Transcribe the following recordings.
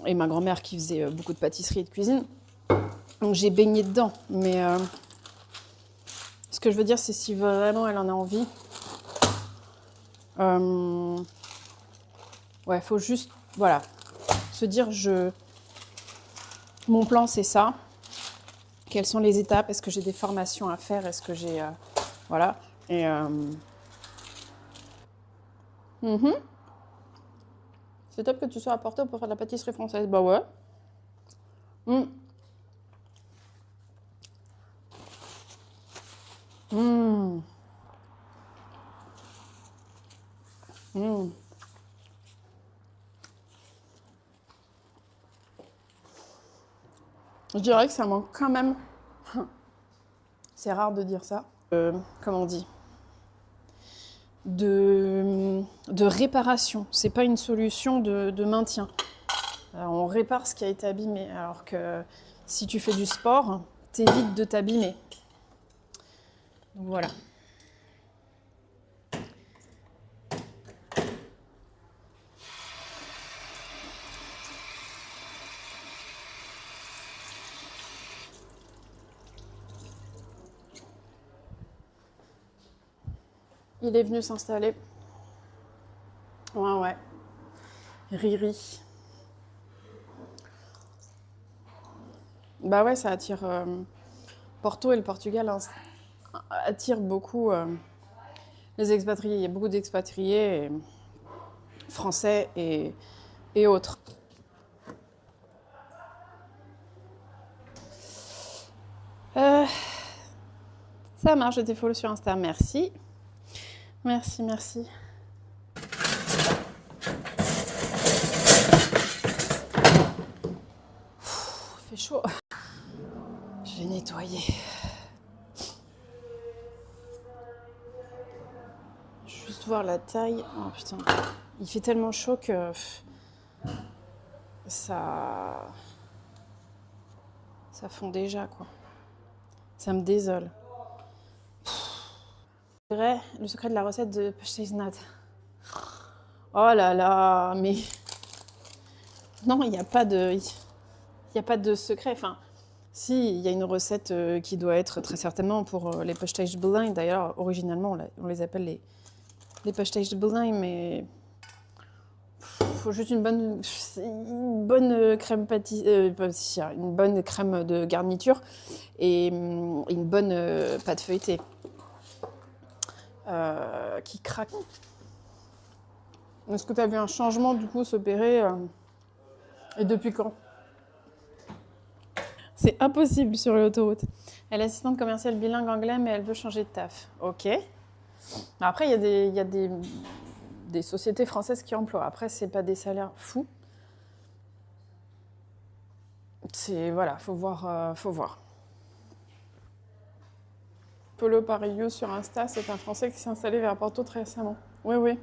Et ma grand-mère qui faisait beaucoup de pâtisserie et de cuisine. Donc j'ai baigné dedans. Mais ce que je veux dire, c'est si vraiment elle en a envie. Ouais, faut juste, voilà, se dire, mon plan c'est ça. Quelles sont les étapes? Est-ce que j'ai des formations à faire? Est-ce que j'ai, voilà. Et c'est top que tu sois à Porto pour faire de la pâtisserie française. Bah ouais. Mm. Mm. Mm. Je dirais que ça manque quand même. C'est rare de dire ça. Comment on dit? De réparation. C'est pas une solution de maintien. Alors, on répare ce qui a été abîmé. Alors que si tu fais du sport, t'évites de t'abîmer. Donc voilà. Il est venu s'installer. Ouais. Riri. Bah ouais, ça attire. Porto et le Portugal attirent beaucoup les expatriés. Il y a beaucoup d'expatriés français et autres. Ça marche, je t'ai follow sur Insta. Merci. Merci. Il fait chaud. Je vais nettoyer. Juste voir la taille. Oh putain. Il fait tellement chaud que ça fond déjà quoi. Ça me désole. Le secret de la recette de pasteiznat. Oh là là, mais non, il n'y a pas de secret. Enfin, si, il y a une recette qui doit être très certainement pour les pasteizenboulijn. D'ailleurs, originalement, on les appelle les pasteizenboulijn, mais faut juste une bonne crème pâtissière, une bonne crème de garniture et une bonne pâte feuilletée qui craque. Est-ce que tu as vu un changement du coup s'opérer et depuis quand? C'est impossible sur l'autoroute. Elle est assistante commerciale bilingue anglais, mais elle veut changer de taf. Ok. Après, il y a des sociétés françaises qui emploient. Après, c'est pas des salaires fous. C'est voilà, faut voir. Polo Parillo sur Insta, c'est un Français qui s'est installé vers Porto très récemment. Oui.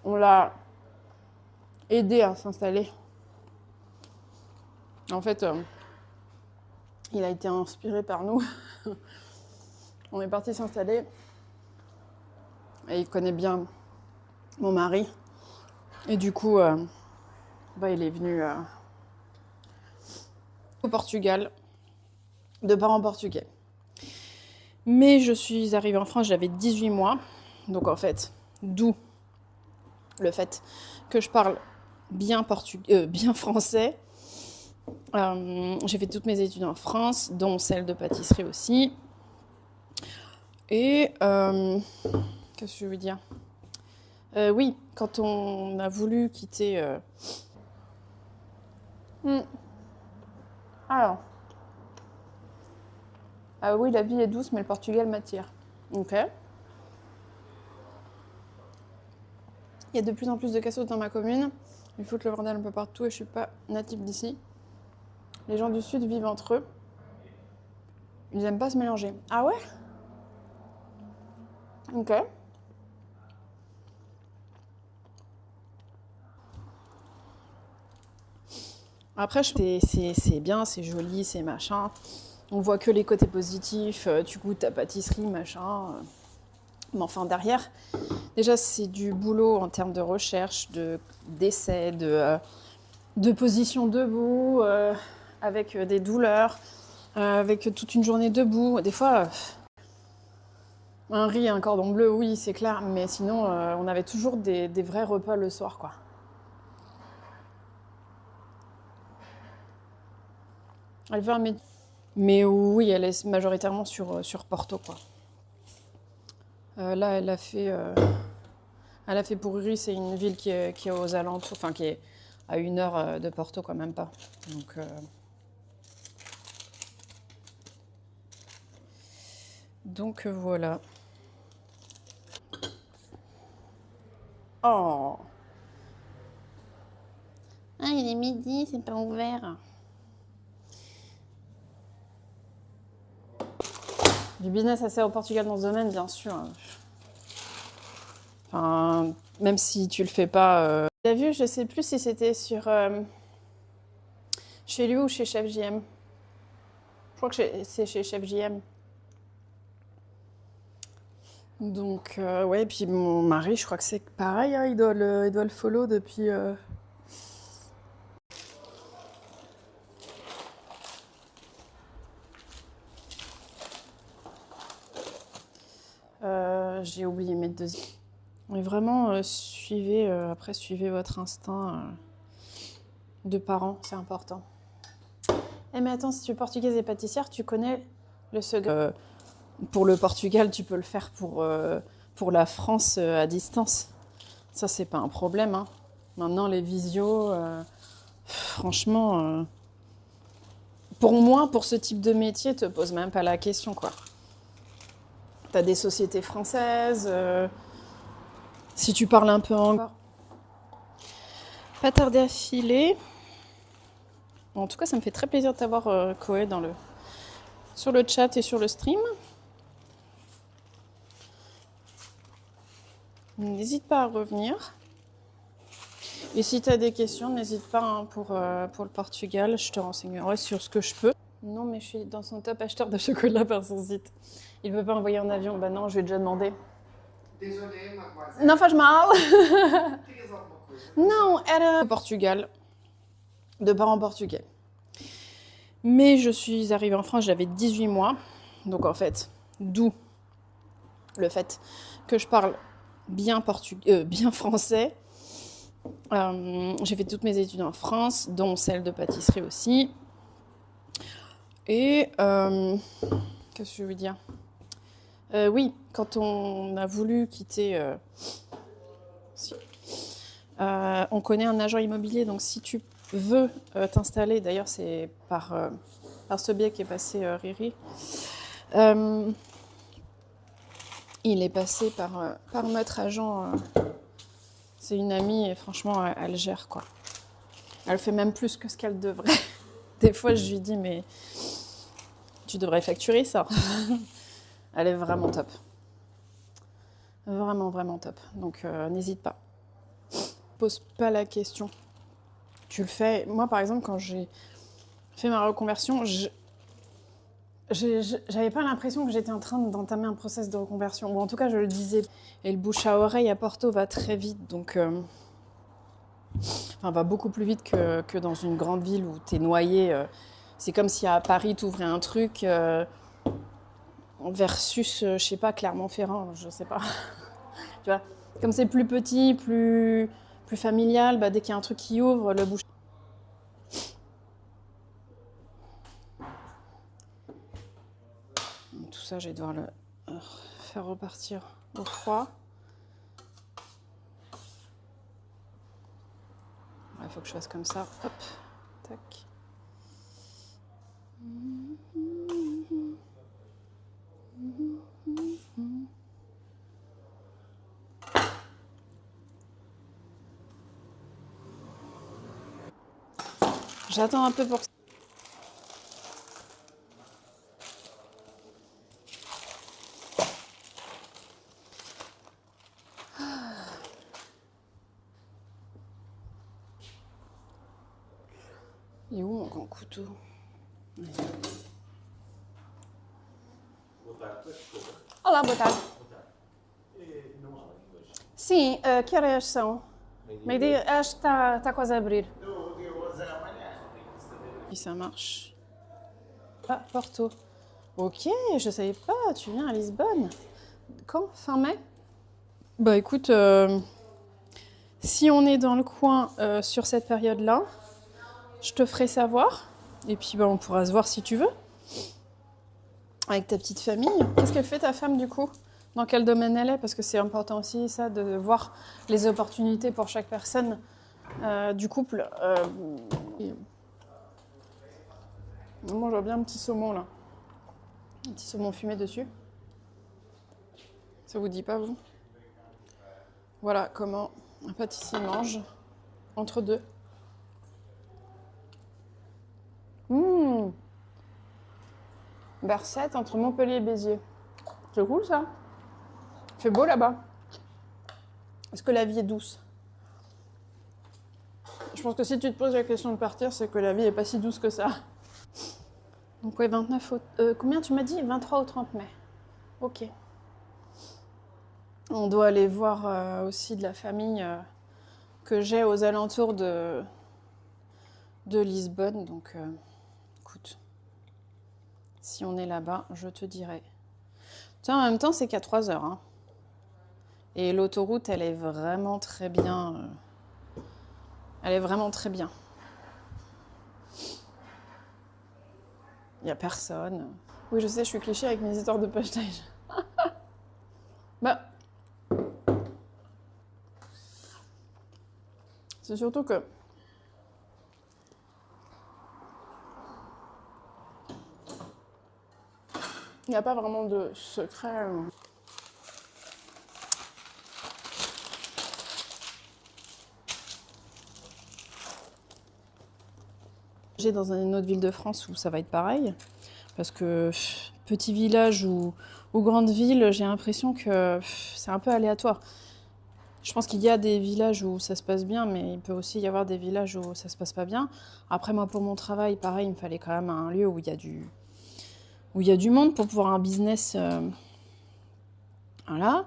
On l'a aidé à s'installer. En fait, il a été inspiré par nous. On est parti s'installer. Et il connaît bien mon mari. Et du coup, il est venu au Portugal, de parents portugais. Mais je suis arrivée en France, j'avais 18 mois. Donc en fait, d'où le fait que je parle bien français. J'ai fait toutes mes études en France, dont celle de pâtisserie aussi. Et qu'est-ce que je veux dire? Oui, quand on a voulu quitter... Alors. Ah oui, la vie est douce, mais le Portugal m'attire. Ok. Il y a de plus en plus de cassos dans ma commune. Ils foutent le bordel un peu partout et je suis pas native d'ici. Les gens du sud vivent entre eux. Ils aiment pas se mélanger. Ah ouais? Ok. Après, c'est bien, c'est joli, c'est machin. On voit que les côtés positifs. Tu goûtes ta pâtisserie, machin. Mais enfin, derrière, déjà c'est du boulot en termes de recherche, d'essais, de position debout, avec des douleurs, avec toute une journée debout. Des fois, un riz et un cordon bleu, oui, c'est clair, mais sinon, on avait toujours des vrais repas le soir, quoi. Elle veut un métier. Mais oui, elle est majoritairement sur Porto, quoi. Là, elle a fait pour Uri, c'est une ville qui est aux alentours, enfin qui est à 1 heure de Porto, quoi, même pas. Donc voilà. Oh! Ah, il est midi, c'est pas ouvert. Du business assez au Portugal dans ce domaine, bien sûr. Enfin, même si tu le fais pas. T'as vu, je sais plus si c'était sur chez lui ou chez Chef JM. Je crois que c'est chez Chef JM. Donc ouais, puis mon mari, je crois que c'est pareil, hein, il doit le follow depuis. J'ai oublié de mettre deuxième. Mais vraiment, suivez votre instinct de parents, c'est important. Eh mais attends, si tu es portugaise et pâtissière, tu connais le secret. Pour le Portugal, tu peux le faire pour la France à distance. Ça, c'est pas un problème, hein. Maintenant, les visios, franchement, pour moi, pour ce type de métier, te pose même pas la question, quoi. T'as des sociétés françaises, si tu parles un peu anglais. Pas tarder à filer. En tout cas, ça me fait très plaisir de t'avoir, Koé, sur le chat et sur le stream. N'hésite pas à revenir. Et si tu as des questions, n'hésite pas, hein, pour le Portugal. Je te renseignerai sur ce que je peux. Non, mais je suis dans son top acheteur de chocolat par son site. Il ne veut pas envoyer en avion. Bah non, je lui ai déjà demandé. Désolée, mademoiselle. Não faz mal. Querias alguma coisa? Non, era Portugal. De parents portugais. Mais je suis arrivée en France, j'avais 18 mois. Donc en fait, d'où le fait que je parle bien français. J'ai fait toutes mes études en France, dont celle de pâtisserie aussi. Et qu'est-ce que je veux dire? Oui, quand on a voulu quitter, on connaît un agent immobilier, donc si tu veux t'installer, d'ailleurs c'est par ce biais qu'est passé Riri. Il est passé par notre agent. C'est une amie et franchement, elle gère, quoi. Elle fait même plus que ce qu'elle devrait. Des fois, je lui dis, mais tu devrais facturer ça. Elle est vraiment top. Vraiment, vraiment top. Donc, n'hésite pas. Pose pas la question. Tu le fais. Moi, par exemple, quand j'ai fait ma reconversion, j'avais pas l'impression que j'étais en train d'entamer un process de reconversion. Ou en tout cas, je le disais. Et le bouche à oreille à Porto va très vite. Donc, va beaucoup plus vite que dans une grande ville où t'es noyé. C'est comme si à Paris, t'ouvrais un truc versus, je sais pas, Clermont-Ferrand, je sais pas. Tu vois, comme c'est plus petit, plus familial, bah, dès qu'il y a un truc qui ouvre, le bouche. Tout ça, je vais devoir le faire repartir au froid. Il faut que je fasse comme ça. Hop, tac. J'attends un peu pour que... Il est où mon grand couteau? Boa tarde, peço desculpa. Olá, boa tarde. Boa tarde. Não há língua hoje. Sim, que horas são? Meio-dia, acho que está quase a abrir. Et ça marche. Ah, Porto. Ok, je savais pas, tu viens à Lisbonne. Quand? Fin mai? Bah écoute, si on est dans le coin sur cette période-là, je te ferai savoir. Et puis bah, on pourra se voir si tu veux. Avec ta petite famille. Qu'est-ce qu'elle fait ta femme du coup? Dans quel domaine elle est? Parce que c'est important aussi ça de voir les opportunités pour chaque personne du couple. Moi j'aurais bien un petit saumon là. Un petit saumon fumé dessus. Ça vous dit pas vous? Voilà comment un pâtissier mange entre deux. Bercette entre Montpellier et Béziers. C'est cool ça. Il fait beau là-bas. Est-ce que la vie est douce? Je pense que si tu te poses la question de partir, c'est que la vie est pas si douce que ça. Donc ouais, 29 combien tu m'as dit? 23 au 30 mai. Ok. On doit aller voir aussi de la famille que j'ai aux alentours de Lisbonne. Donc écoute, si on est là-bas, je te dirai. Tiens, en même temps, c'est qu'à 3 heures. Hein. Et l'autoroute, elle est vraiment très bien. Elle est vraiment très bien. Il n'y a personne. Oui, je sais, je suis cliché avec mes histoires de postage. Bah, c'est surtout que il n'y a pas vraiment de secret. J'ai dans une autre ville de France où ça va être pareil. Parce que petit village ou grande ville, j'ai l'impression que c'est un peu aléatoire. Je pense qu'il y a des villages où ça se passe bien, mais il peut aussi y avoir des villages où ça se passe pas bien. Après, moi, pour mon travail, pareil, il me fallait quand même un lieu où il y a du monde pour pouvoir un business. Voilà.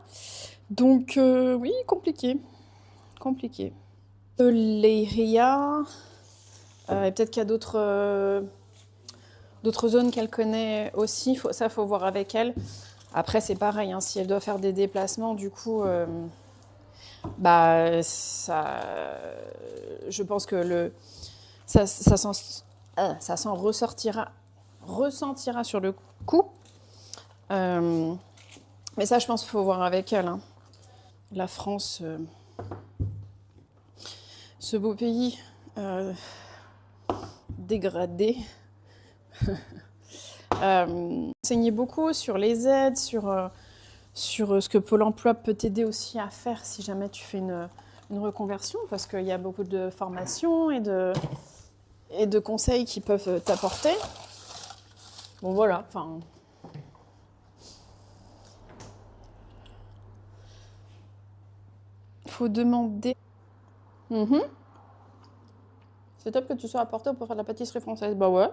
Donc, oui, compliqué. Compliqué. Leiria. Et peut-être qu'il y a d'autres zones qu'elle connaît aussi. Ça, faut voir avec elle. Après, c'est pareil. Hein, si elle doit faire des déplacements, du coup, bah, ça, je pense que ça s'en ressentira sur le coup. Mais ça, je pense qu'il faut voir avec elle. Hein. La France, ce beau pays dégradé. Enseigner beaucoup sur les aides, sur ce que Pôle emploi peut t'aider aussi à faire si jamais tu fais une reconversion, parce qu'il y a beaucoup de formations et de conseils qui peuvent t'apporter. Bon voilà, enfin... Faut demander... C'est top que tu sois à Porto pour faire de la pâtisserie française. Bah ouais.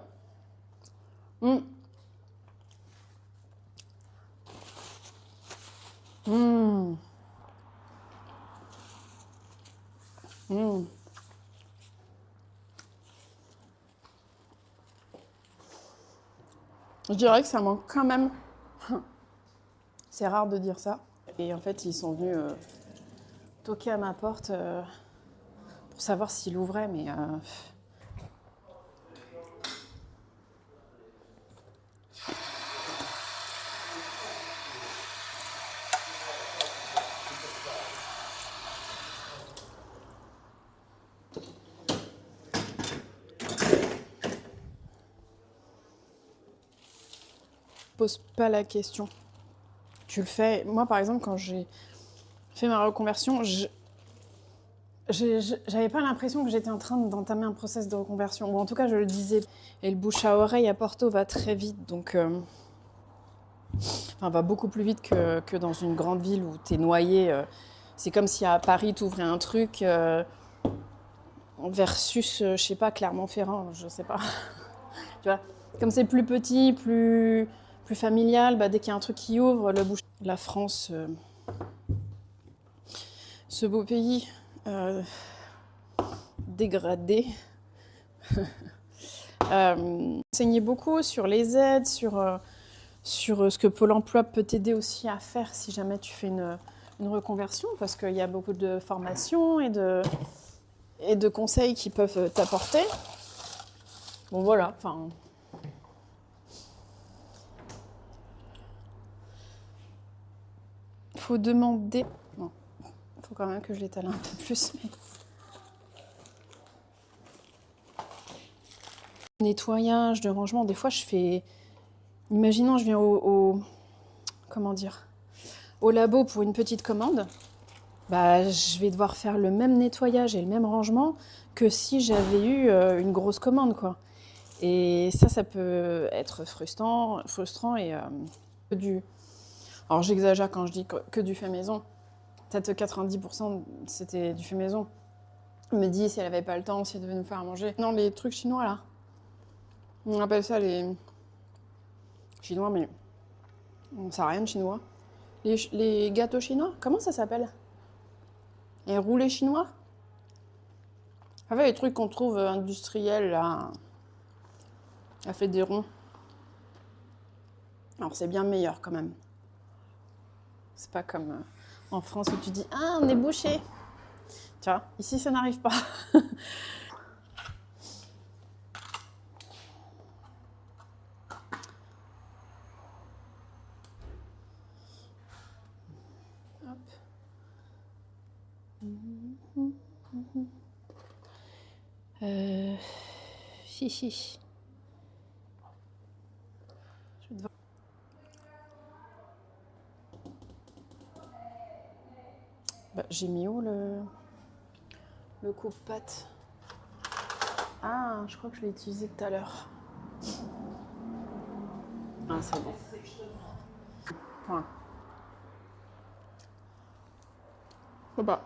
Je dirais que ça manque quand même. C'est rare de dire ça. Et en fait, ils sont venus toquer à ma porte pour savoir s'il ouvrait, mais... Pose pas la question. Tu le fais. Moi, par exemple, quand j'ai fait ma reconversion, j'avais pas l'impression que j'étais en train d'entamer un process de reconversion. Ou en tout cas, je le disais. Et le bouche à oreille à Porto va très vite. Donc, va beaucoup plus vite que dans une grande ville où t'es noyé. C'est comme si à Paris, t'ouvrais un truc versus, je sais pas, Clermont-Ferrand, je sais pas. Tu vois, comme c'est plus petit, plus familial, bah, dès qu'il y a un truc qui ouvre, le bouche. La France ce beau pays dégradé. Enseigner beaucoup sur les aides, sur ce que Pôle emploi peut t'aider aussi à faire si jamais tu fais une reconversion, parce qu'il y a beaucoup de formations et de conseils qui peuvent t'apporter. Bon voilà, enfin... Faut demander... Bon, faut quand même que je l'étale un peu plus, mais... Nettoyage, de rangement, des fois je fais... Imaginons, je viens comment dire, au labo pour une petite commande, bah, je vais devoir faire le même nettoyage et le même rangement que si j'avais eu une grosse commande, quoi. Et ça peut être frustrant et Alors j'exagère quand je dis que du fait maison. Peut-être 90% c'était du fait maison. Je me dis si elle avait pas le temps, si elle devait nous faire à manger. Non, les trucs chinois là. On appelle ça les chinois, mais on sait rien de chinois. Les gâteaux chinois, comment ça s'appelle? Les roulés chinois? En fait, les trucs qu'on trouve industriels, là, à fait des ronds. Alors, c'est bien meilleur quand même. C'est pas comme en France où tu dis « Ah, on est bouché !» Tu vois, ici, ça n'arrive pas. Chichi. Je vais devoir... Bah, j'ai mis où le coupe-pâte? Ah, je crois que je l'ai utilisé tout à l'heure. Ah, c'est bon. Voilà. Oh bah.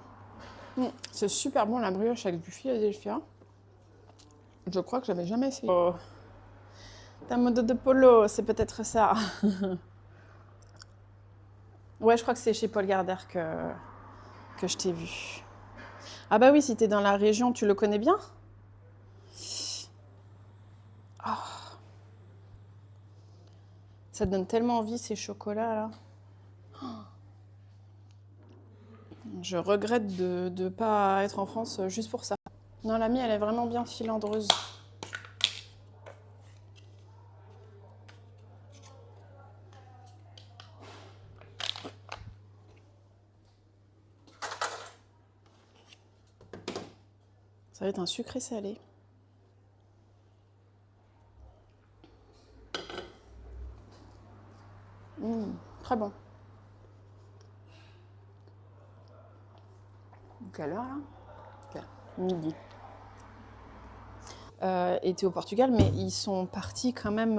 C'est super bon la brioche avec du Philadelphia. Je crois que j'avais jamais essayé. Oh. Ta mode de polo, c'est peut-être ça. Ouais, je crois que c'est chez Paul Gardère que je t'ai vu. Ah bah oui, si t'es dans la région, tu le connais bien? Oh. Ça te donne tellement envie ces chocolats là. Oh. Je regrette de ne pas être en France juste pour ça. Non, la mienne, elle est vraiment bien filandreuse. Ça va être un sucré salé. Très bon. Quelle heure là? Midi. Était au Portugal, mais ils sont partis quand même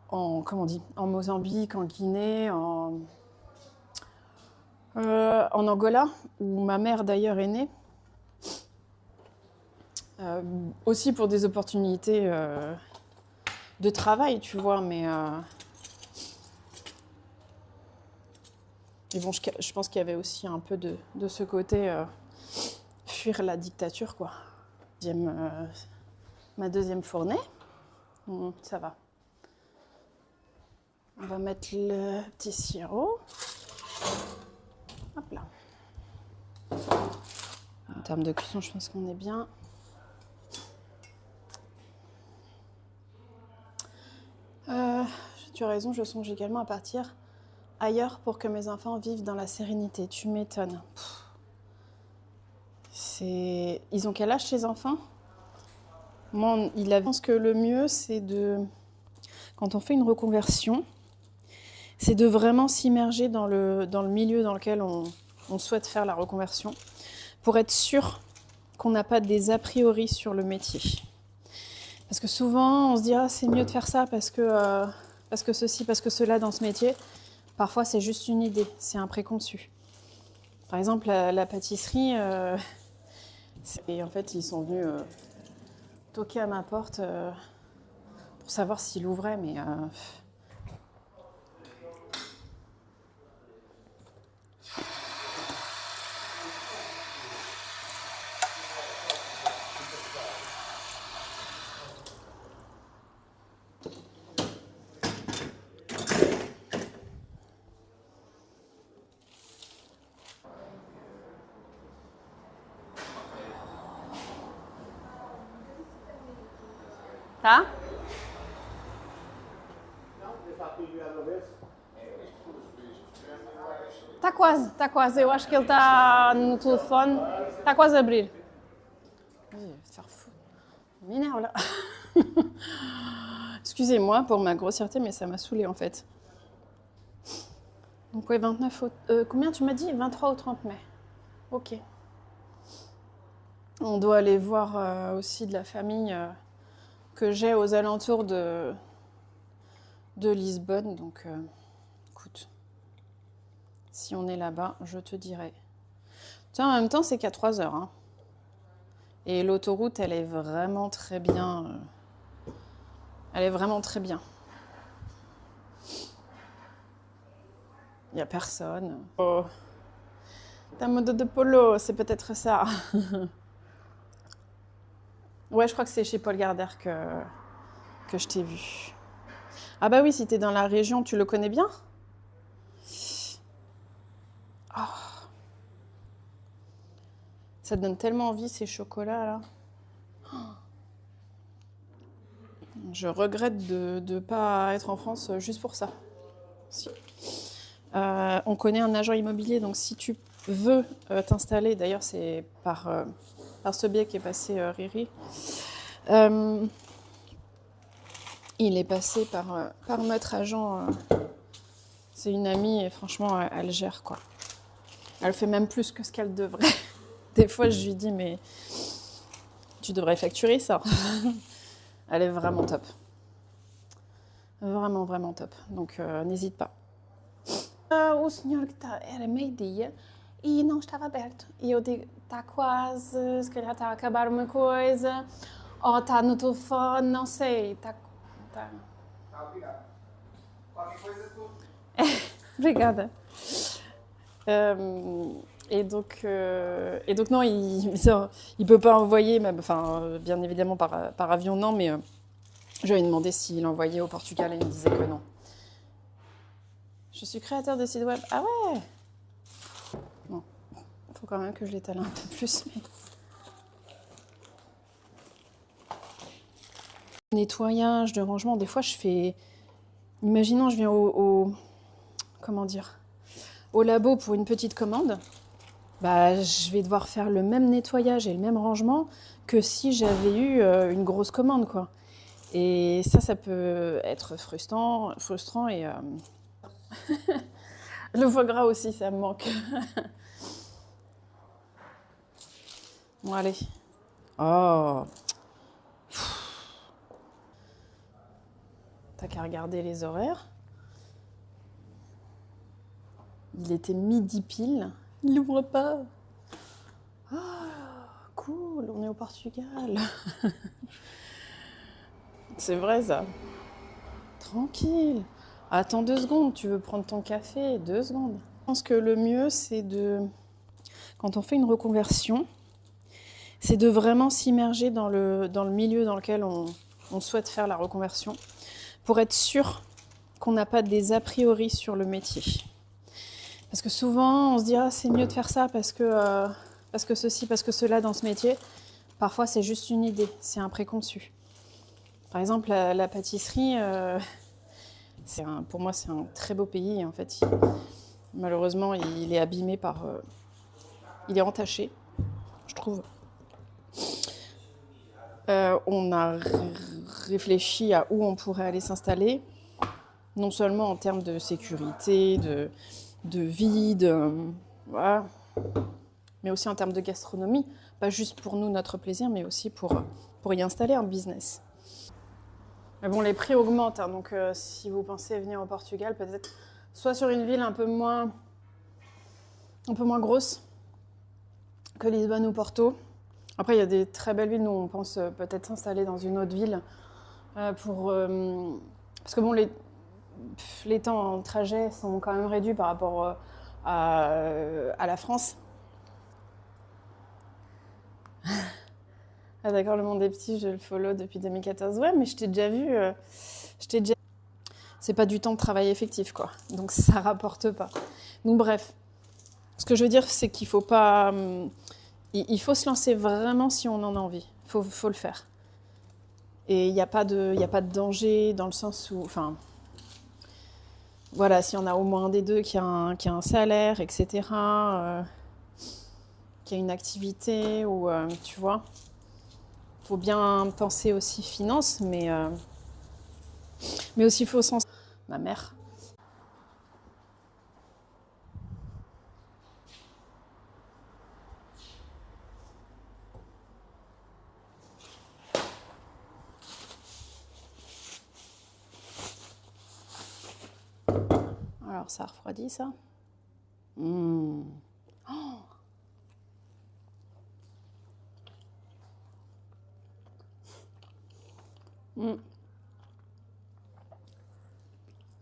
comment on dit, en Mozambique, en Guinée, en Angola, où ma mère d'ailleurs est née. Aussi pour des opportunités de travail, tu vois, mais bon, je pense qu'il y avait aussi un peu de ce côté fuir la dictature, quoi. Ma deuxième fournée, ça va. On va mettre le petit sirop. Hop là. En termes de cuisson, je pense qu'on est bien. Tu as raison, je songe également à partir ailleurs pour que mes enfants vivent dans la sérénité. Tu m'étonnes. Ils ont quel âge, ces enfants? Moi, je pense que le mieux, c'est quand on fait une reconversion, c'est de vraiment s'immerger dans le milieu dans lequel on souhaite faire la reconversion pour être sûr qu'on n'a pas des a priori sur le métier. Parce que souvent, on se dit « Ah, c'est mieux de faire ça parce que ceci, parce que cela dans ce métier ». Parfois, c'est juste une idée, c'est un préconçu. Par exemple, la pâtisserie, et en fait, ils sont venus toquer à ma porte pour savoir s'il ouvrait, mais... Tá? Tá quase, tá quase. Eu acho que ele está no telefone. Está quase a abrir. Oui, faire fou. M'énerve là. Excusez-moi pour ma grossièreté, mais ça m'a saoulée en fait. Donc ouais, 29 combien tu m'as dit? 23 au 30 mai. Ok. On doit aller voir aussi de la famille que j'ai aux alentours de Lisbonne. Donc écoute, si on est là-bas, je te dirai. Tiens, en même temps, c'est qu'à 3 heures. Hein. Et l'autoroute, elle est vraiment très bien. Elle est vraiment très bien. Il n'y a personne. Oh. Ta mode de polo, c'est peut-être ça. Ouais, je crois que c'est chez Paul Gardère que je t'ai vu. Ah bah oui, si t'es dans la région, tu le connais bien? Oh. Ça te donne tellement envie, ces chocolats-là. Je regrette de ne pas être en France juste pour ça. Si. On connaît un agent immobilier, donc si tu veux t'installer, d'ailleurs c'est par ce biais qu'est passé Riri, il est passé par notre agent. C'est une amie et franchement elle gère quoi. Elle fait même plus que ce qu'elle devrait. Des fois je lui dis mais tu devrais facturer ça. Elle est vraiment top. Vraiment, vraiment top. Donc n'hésite pas. O senhor que era meio-dia e não estava aberto. E eu digo, está quase, se calhar está a acabar uma coisa, ou está no telefone, não sei. Tá. Tá, obrigado. Qualquer coisa tu. Obrigada. Et donc non, il peut pas envoyer, même, enfin, bien évidemment par avion, non, mais je lui ai demandé s'il envoyait au Portugal et il me disait que non. Je suis créateur de site web. Ah ouais. Bon, il faut quand même que je l'étale un peu plus. Mais... Nettoyage, de rangement, des fois je fais... Imaginons, je viens comment dire, au labo pour une petite commande. Bah, je vais devoir faire le même nettoyage et le même rangement que si j'avais eu une grosse commande, quoi. Et ça peut être frustrant et... Le foie gras aussi, ça me manque. Bon, allez. Oh. T'as qu'à regarder les horaires. Il était midi pile. Il n'ouvre pas. Ah, cool, on est au Portugal. C'est vrai ça. Tranquille. Attends 2 secondes, tu veux prendre ton café, 2 secondes. Je pense que le mieux, c'est quand on fait une reconversion, c'est de vraiment s'immerger dans le milieu dans lequel on souhaite faire la reconversion pour être sûr qu'on n'a pas des a priori sur le métier. Parce que souvent, on se dit « Ah, c'est mieux de faire ça parce que ceci, parce que cela dans ce métier. » Parfois, c'est juste une idée, c'est un préconçu. Par exemple, la pâtisserie, pour moi, c'est un très beau pays. Et en fait, malheureusement, il est abîmé il est entaché, je trouve. On a réfléchi à où on pourrait aller s'installer, non seulement en termes de sécurité, de vie, voilà, mais aussi en termes de gastronomie, pas juste pour nous, notre plaisir, mais aussi pour y installer un business. Mais bon, les prix augmentent, hein, donc si vous pensez venir au Portugal, peut-être soit sur une ville un peu moins grosse que Lisbonne ou Porto. Après, il y a des très belles villes. Nous, on pense peut-être s'installer dans une autre ville parce que bon, les temps en trajet sont quand même réduits par rapport à la France. Ah d'accord, le monde des petits, je le follow depuis 2014. Ouais, mais je t'ai déjà vu. C'est pas du temps de travail effectif, quoi. Donc ça rapporte pas. Donc bref, ce que je veux dire, c'est qu'il faut pas... il faut se lancer vraiment si on en a envie. Faut le faire. Et il n'y a pas de danger dans le sens où, enfin, voilà, s'il y en a au moins un des deux qui a un salaire, etc., qui a une activité, ou tu vois, faut bien penser aussi finances, mais aussi il faut au sens. Ma mère. Alors ça refroidit ça. Mmh. Oh. Mmh.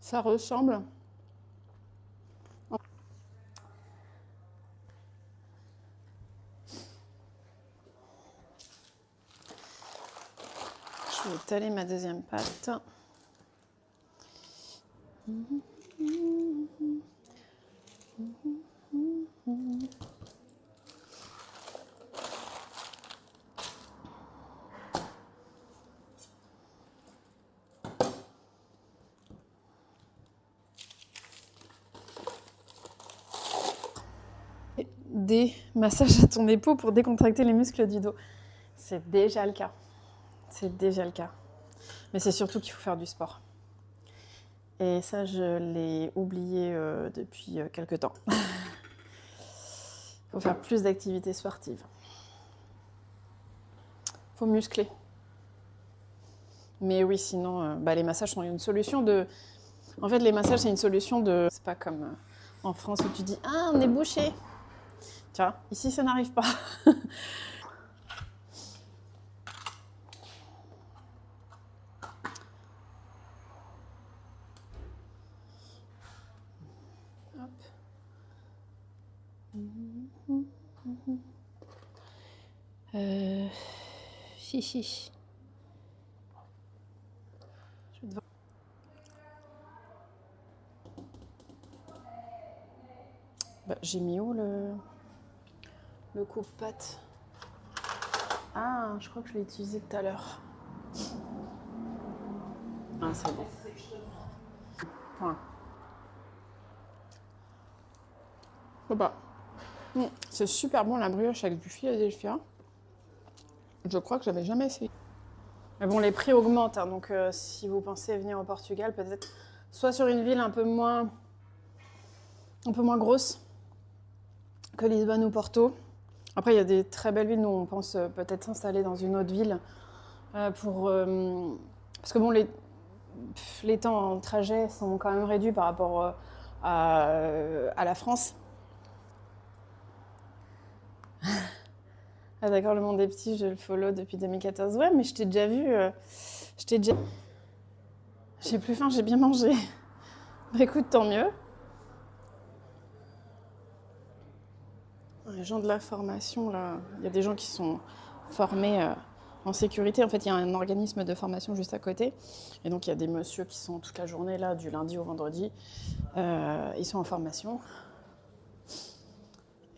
Ça ressemble. Je vais étaler ma deuxième pâte. Des massages à ton épaule pour décontracter les muscles du dos. C'est déjà le cas. C'est déjà le cas. Mais c'est surtout qu'il faut faire du sport. Et ça, je l'ai oublié depuis quelques temps. Il faut faire plus d'activités sportives. Il faut muscler. Mais oui, sinon, les massages sont une solution de... En fait, les massages, c'est une solution de... C'est pas comme en France où tu dis « Ah, on est bouché !» Tu vois, ici, ça n'arrive pas. Hop. Chichi. J'ai mis où le coupe-pâte? Ah, je crois que je l'ai utilisé tout à l'heure. Ah, c'est bon. Voilà. C'est super bon la brioche avec du Philadelphia. Je crois que j'avais jamais essayé. Mais bon, les prix augmentent, hein, donc si vous pensez venir au Portugal, peut-être soit sur une ville un peu moins grosse que Lisbonne ou Porto. Après, il y a des très belles villes. Nous, on pense peut-être s'installer dans une autre ville parce que bon, les temps en trajet sont quand même réduits par rapport à la France. Ah d'accord, le monde des petits, je le follow depuis 2014. Ouais, mais je t'ai déjà vu. J'ai plus faim, j'ai bien mangé. Bah écoute, tant mieux. Les gens de la formation, là, il y a des gens qui sont formés en sécurité. En fait, il y a un organisme de formation juste à côté. Et donc, il y a des messieurs qui sont toute la journée là, du lundi au vendredi. Ils sont en formation.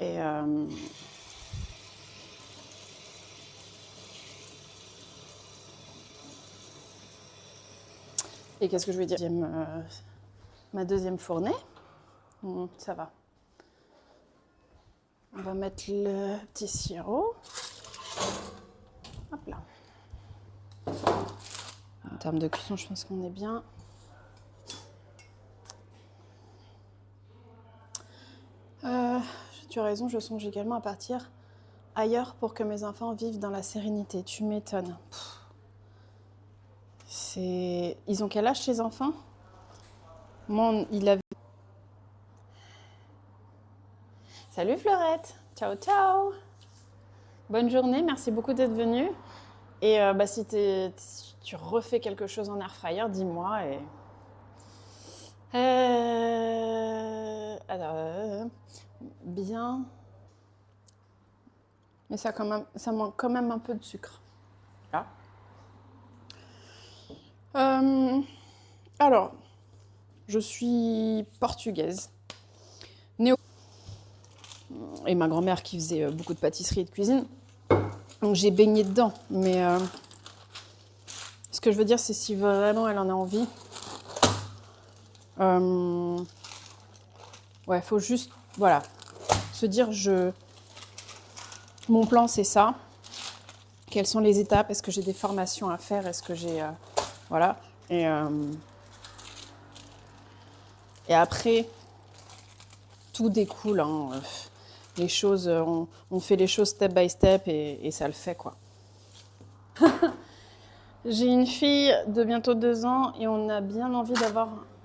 Et qu'est-ce que je vais dire? Ma deuxième fournée. Ça va. On va mettre le petit sirop. Hop là. En termes de cuisson, je pense qu'on est bien. Tu as raison, je songe également à partir ailleurs pour que mes enfants vivent dans la sérénité. Tu m'étonnes. Ils ont quel âge, ces enfants? Moi, il avait... Salut Fleurette. Ciao, ciao. Bonne journée, merci beaucoup d'être venue. Et si tu refais quelque chose en air fryer, dis-moi. Alors, bien. Mais ça manque quand même un peu de sucre. Ah. Alors, je suis portugaise. Et ma grand-mère qui faisait beaucoup de pâtisserie et de cuisine. Donc j'ai baigné dedans. Mais Ce que je veux dire, c'est si vraiment elle en a envie. Ouais, faut juste, voilà, se dire, mon plan, c'est ça. Quelles sont les étapes? Est-ce que j'ai des formations à faire? Est-ce que j'ai... voilà. Et après, tout découle. Hein. Les choses, on fait les choses step by step et ça le fait, quoi. J'ai une fille de bientôt 2 ans et on a bien envie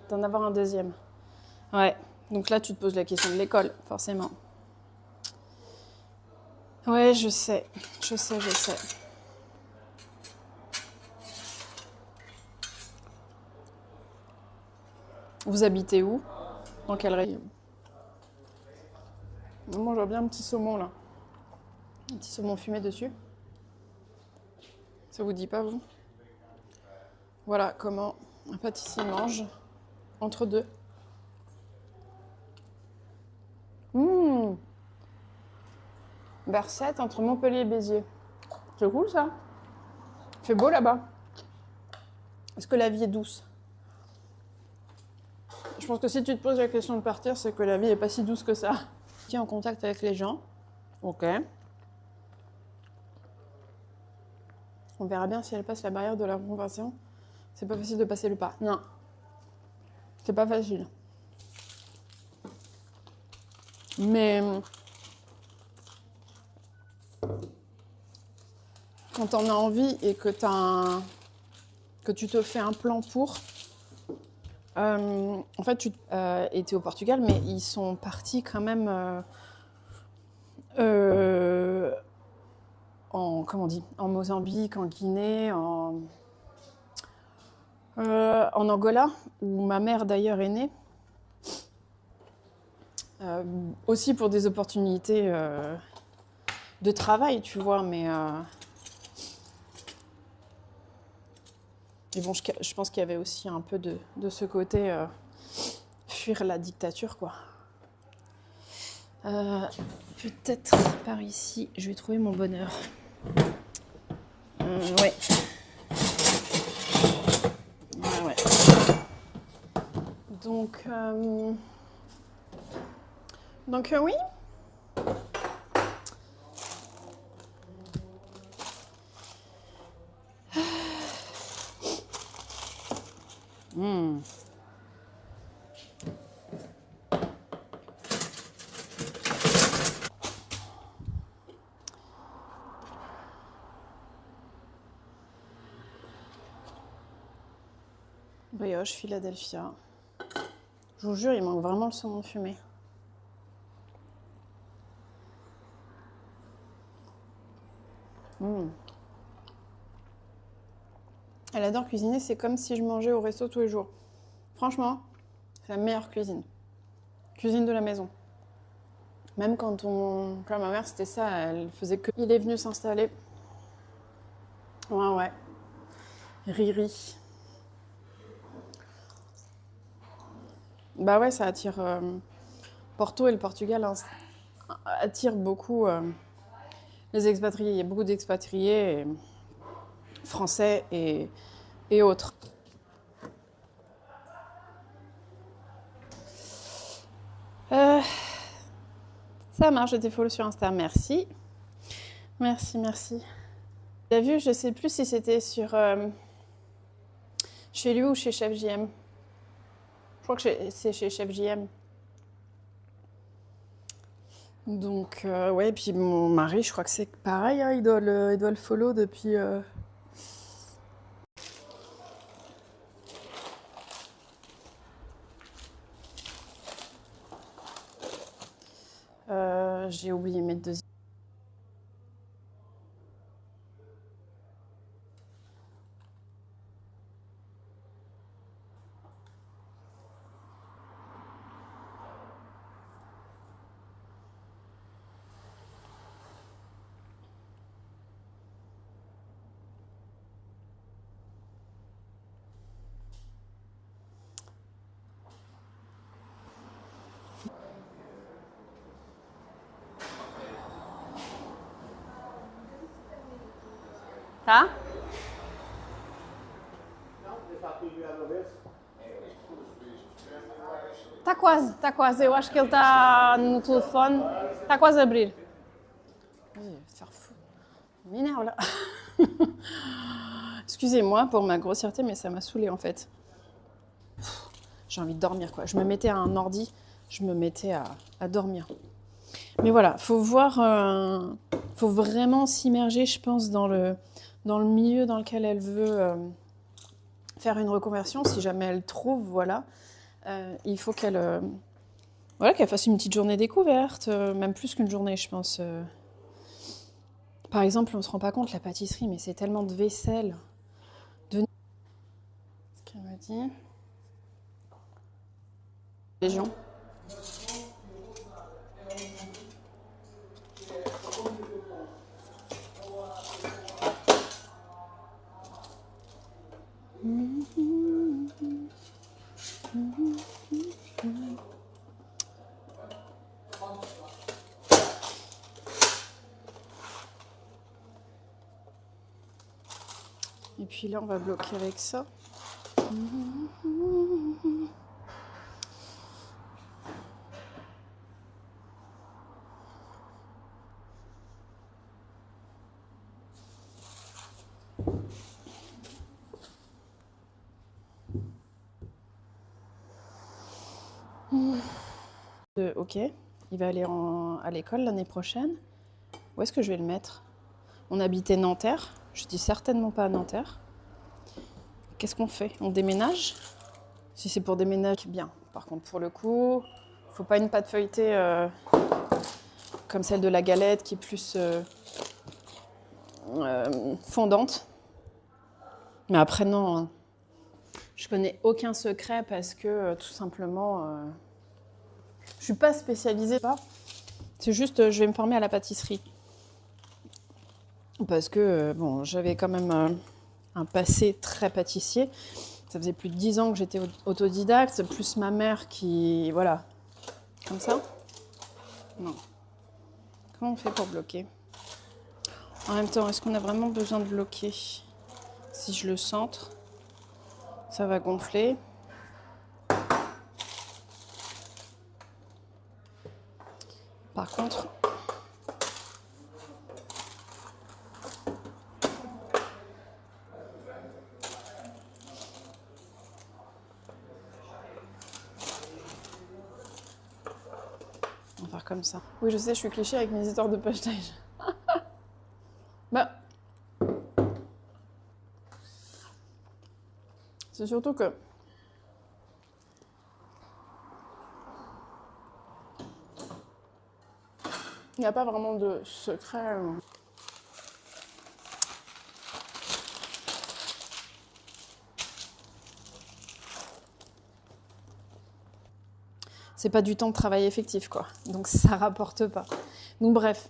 d'en avoir un deuxième. Ouais, donc là, tu te poses la question de l'école, forcément. Ouais, je sais. Vous habitez où? Dans quelle région? Moi, j'aurais bien un petit saumon, là. Un petit saumon fumé dessus. Ça vous dit pas, vous? Voilà comment un pâtissier mange entre deux. Bercette entre Montpellier et Béziers. C'est cool, ça. Il fait beau là-bas. Est-ce que la vie est douce? Je pense que si tu te poses la question de partir, c'est que la vie est pas si douce que ça. Tu es en contact avec les gens. Ok. On verra bien si elle passe la barrière de la conversation. C'est pas facile de passer le pas. Non. C'est pas facile. Mais quand t'en as envie et que que tu te fais un plan pour... en fait, tu étais au Portugal, mais ils sont partis quand même comment on dit, en Mozambique, en Guinée, en Angola, où ma mère d'ailleurs est née. Aussi pour des opportunités de travail, tu vois, mais bon, je pense qu'il y avait aussi un peu de ce côté fuir la dictature, quoi. Peut-être par ici, je vais trouver mon bonheur. Ouais. Ouais. Donc oui. Brioche, Philadelphia. Je vous jure, il manque vraiment le saumon fumé. Elle adore cuisiner, c'est comme si je mangeais au resto tous les jours. Franchement, c'est la meilleure cuisine. Cuisine de la maison. Même quand ma mère, c'était ça, elle faisait que... Il est venu s'installer. Ouais. Riri. Bah ouais, ça attire... Porto et le Portugal attirent beaucoup les expatriés. Il y a beaucoup d'expatriés français et autres. Ça marche, je t'ai follow sur Insta, merci. Merci. T'as vu, je sais plus si c'était sur chez lui ou chez Chef JM. Je crois que c'est chez Chef JM. Donc ouais, puis mon mari, je crois que c'est pareil, hein, il doit le follow depuis... j'ai oublié mes deux... Tá? Tá quase. Eu acho que ele está no telefone. Está quase a abrir. Vas-y, va te faire foutre. M'énerve là. Excusez-moi pour ma grossièreté, mais ça m'a saoulée en fait. J'ai envie de dormir quoi. Je me mettais à un ordi, je me mettais à dormir. Mais voilà, faut voir, faut vraiment s'immerger, je pense, dans le milieu dans lequel elle veut faire une reconversion, si jamais elle trouve, voilà. Il faut qu'elle voilà, qu'elle fasse une petite journée découverte, même plus qu'une journée, je pense. Par exemple, on se rend pas compte, la pâtisserie, mais c'est tellement de vaisselle. Ce qu'elle me dit. Légion. Et puis là, on va bloquer avec ça. Ok, il va aller à l'école l'année prochaine. Où est-ce que je vais le mettre? On habitait Nanterre. Je dis certainement pas à Nanterre. Qu'est-ce qu'on fait? On déménage? Si c'est pour déménager, bien. Par contre, pour le coup, faut pas une pâte feuilletée comme celle de la galette qui est plus fondante. Mais après, non. Je connais aucun secret parce que tout simplement, je suis pas spécialisée. C'est juste, je vais me former à la pâtisserie. Parce que, bon, j'avais quand même un passé très pâtissier. Ça faisait plus de 10 ans que j'étais autodidacte, plus ma mère qui... Voilà. Comme ça? Non. Comment on fait pour bloquer? En même temps, est-ce qu'on a vraiment besoin de bloquer? Si je le centre, ça va gonfler. Par contre... On va faire comme ça. Oui, je sais, je suis cliché avec mes histoires de push-stage. Bah... C'est surtout que... Il n'y a pas vraiment de secret. C'est pas du temps de travail effectif, quoi. Donc ça rapporte pas. Donc bref,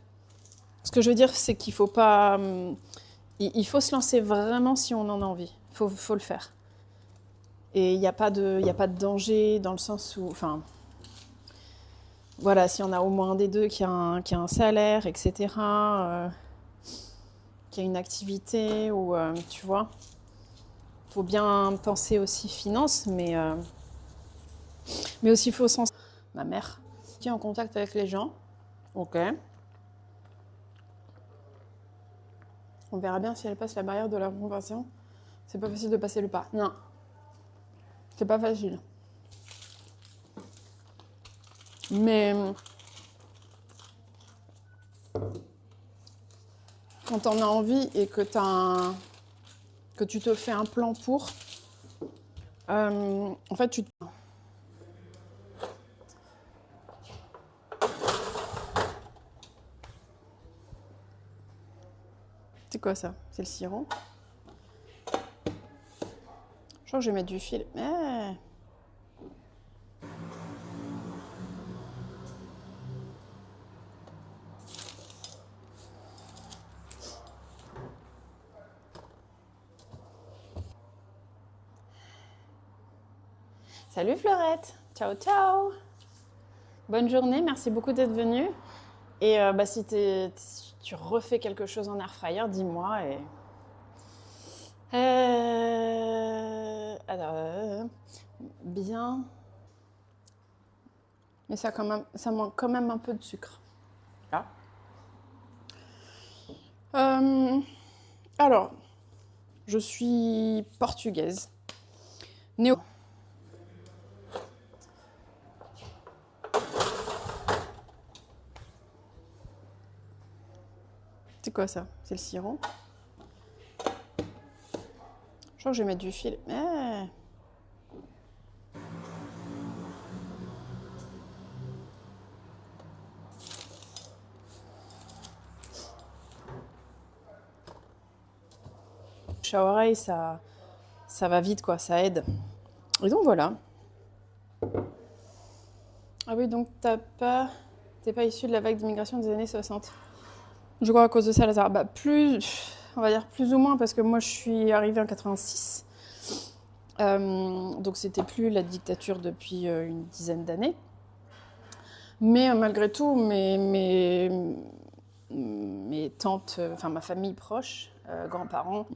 ce que je veux dire, c'est qu'il faut pas... Il faut se lancer vraiment si on en a envie. Faut le faire. Et il n'y a pas de danger dans le sens où... Enfin, voilà, si on a au moins un des deux qui a un salaire, etc., qui a une activité, ou tu vois, faut bien penser aussi finances, mais aussi il faut sens. Ma mère qui est en contact avec les gens, ok. On verra bien si elle passe la barrière de la reconversion. C'est pas facile de passer le pas. Non, c'est pas facile. Mais quand t'en as envie et que que tu te fais un plan pour, en fait, tu... C'est quoi ça? C'est le sirop. Je crois que je vais mettre du fil. Salut Fleurette. Ciao, ciao. Bonne journée, merci beaucoup d'être venue. Et si tu refais quelque chose en air fryer, dis-moi. Alors, bien. Mais ça, ça manque quand même un peu de sucre. Là. Alors, je suis portugaise. Néo. C'est quoi ça? C'est le sirop. Je crois que je vais mettre du fil. Bouche à oreille, ça va vite, quoi, ça aide. Et donc voilà. Ah oui, donc t'es pas issu de la vague d'immigration des années 60. Je crois à cause de ça, Lazare. Bah, on va dire plus ou moins, parce que moi je suis arrivée en 86. Donc c'était plus la dictature depuis une dizaine d'années. Mais malgré tout, mes tantes, enfin ma famille proche, grands-parents,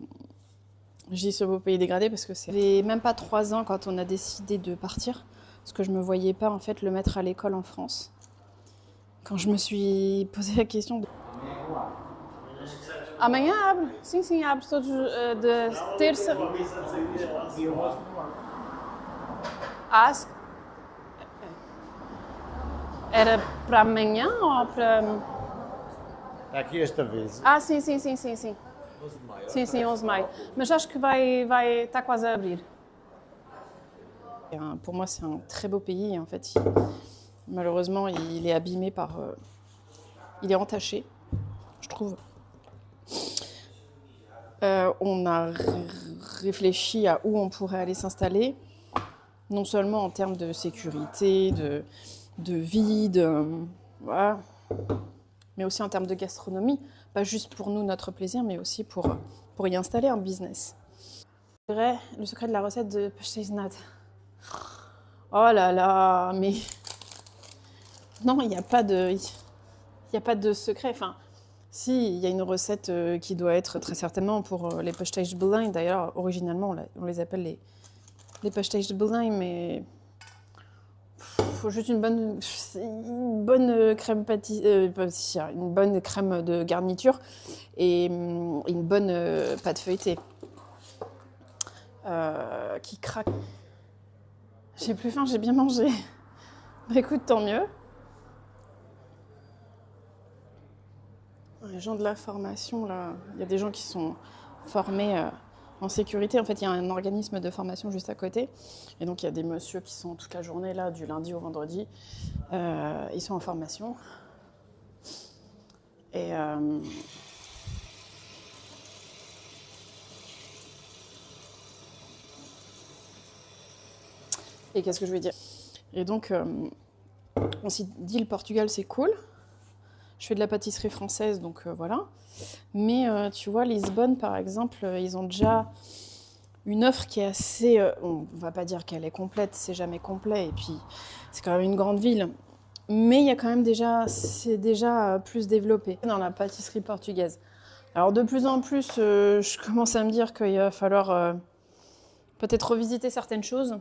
j'ai ce beau pays dégradé parce que c'est même pas 3 ans quand on a décidé de partir, parce que je me voyais pas en fait le mettre à l'école en France. Quand je me suis posé la question de... Amanhã abre, sim, sim, abre todos de terça. Às... Era para amanhã ou para... Aqui esta vez. Ah, sim, sim, sim, sim, sim. 12 de maio. Sim, sim, 11 de maio. Mas acho que vai está quase a abrir. Pour moi, c'est un très beau pays. En fait, malheureusement, il est abîmé par... il est entaché, je trouve. On a réfléchi à où on pourrait aller s'installer, non seulement en termes de sécurité, de vie, voilà, mais aussi en termes de gastronomie, pas juste pour nous, notre plaisir, mais aussi pour y installer un business. Le secret de la recette de pasteiznat. Oh là là, mais non, il n'y a pas de secret. Enfin, si, il y a une recette qui doit être très certainement pour les pasteigsbelijn. D'ailleurs, originalement, on les appelle les pasteigsbelijn, mais il faut juste une bonne crème pâtissière, une bonne crème de garniture et une bonne pâte feuilletée qui craque. J'ai plus faim, j'ai bien mangé. Bah, écoute, tant mieux. Les gens de la formation, là, il y a des gens qui sont formés en sécurité. En fait, il y a un organisme de formation juste à côté. Et donc, il y a des messieurs qui sont toute la journée là, du lundi au vendredi. Ils sont en formation. Et qu'est-ce que je vais dire? Et donc, on s'est dit, le Portugal, c'est cool. Je fais de la pâtisserie française, donc voilà. Mais tu vois, Lisbonne, par exemple, ils ont déjà une offre qui est assez... on va pas dire qu'elle est complète, c'est jamais complet. Et puis, c'est quand même une grande ville. Mais il y a quand même c'est déjà plus développé dans la pâtisserie portugaise. Alors, de plus en plus, je commence à me dire qu'il va falloir peut-être revisiter certaines choses.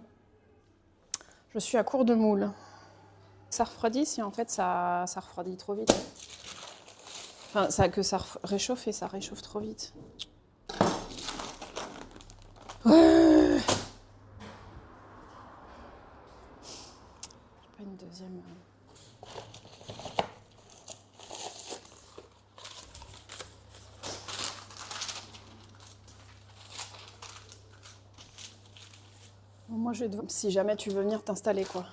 Je suis à court de moule. Ça refroidit si en fait ça refroidit trop vite. Enfin, ça réchauffe et ça réchauffe trop vite. Ouais. J'ai pas une deuxième. Bon, moi, je vais devoir... Si jamais tu veux venir t'installer, quoi.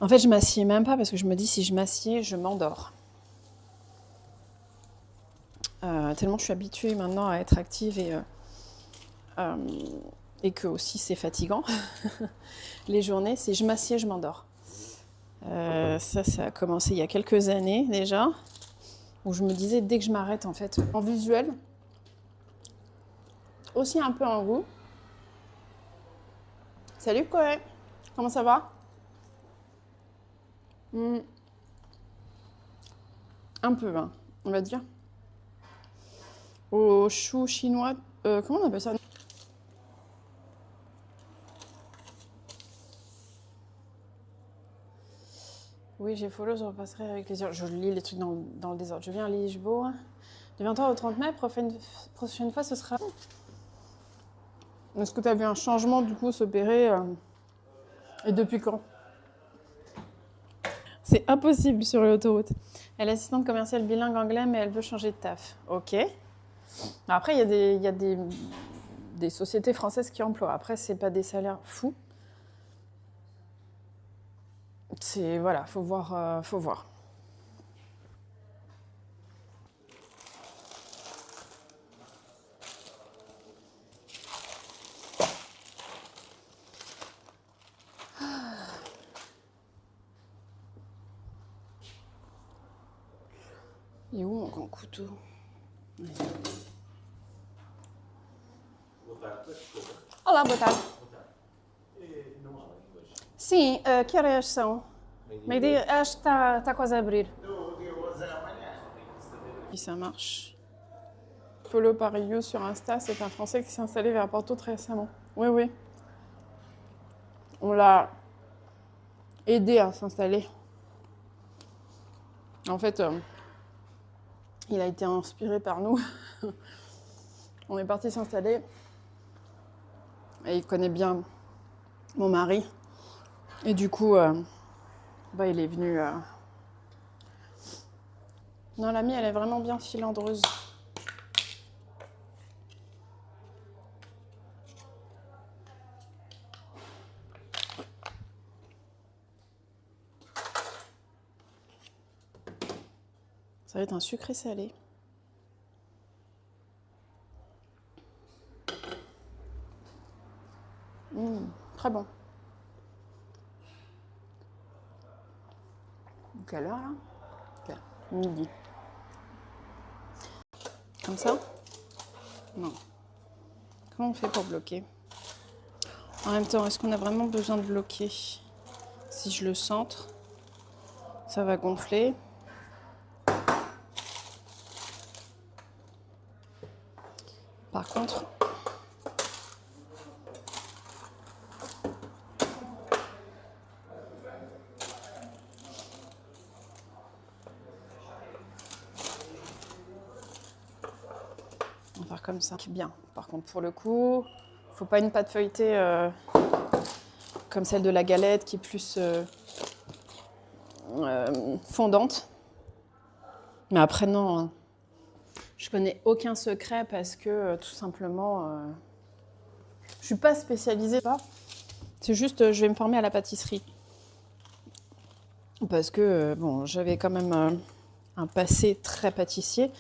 En fait, je m'assieds même pas parce que je me dis si je m'assieds, je m'endors. Tellement je suis habituée maintenant à être active et que aussi c'est fatigant. Les journées, si je m'assieds, je m'endors. Ça a commencé il y a quelques années déjà, où je me disais dès que je m'arrête en fait, en visuel, aussi un peu en goût. Salut Koé, comment ça va? Un peu, hein, on va dire. Au chou chinois, comment on appelle ça? Oui, j'ai follow, je repasserai avec les heures. Je lis les trucs dans le désordre. Je viens à Lisboa. Du 23 au 30 mai, prochaine fois, ce sera... Est-ce que tu as vu un changement, du coup, s'opérer et depuis quand? C'est impossible sur l'autoroute. Elle est assistante commerciale bilingue anglais, mais elle veut changer de taf. Ok. Après, il y a des sociétés françaises qui emploient. Après, c'est pas des salaires fous. C'est... Voilà, faut voir. Faut voir. Il est où mon grand couteau? Olá, boa tarde. Não há línguas. Sim, que horas são? Meio-dia, acho que está quase a abrir. Si ça marche. Polo Parillo sur Insta, c'est un Français qui s'est installé vers Porto très récemment. Oui, oui. On l'a aidé à s'installer. En fait, il a été inspiré par nous. On est parti s'installer. Et il connaît bien mon mari. Et du coup, il est venu... Non, l'amie, elle est vraiment bien filandreuse. Ça va être un sucré salé. Très bon. Quelle heure là? Okay. Midi. Comme ça? Non. Comment on fait pour bloquer? En même temps, est-ce qu'on a vraiment besoin de bloquer? Si je le centre, ça va gonfler. Par contre, on va faire comme ça. Bien. Par contre, pour le coup, faut pas une pâte feuilletée comme celle de la galette qui est plus fondante. Mais après, non. Hein. Je connais aucun secret parce que tout simplement, je suis pas spécialisée. C'est juste, je vais me former à la pâtisserie. Parce que, bon, j'avais quand même un passé très pâtissier.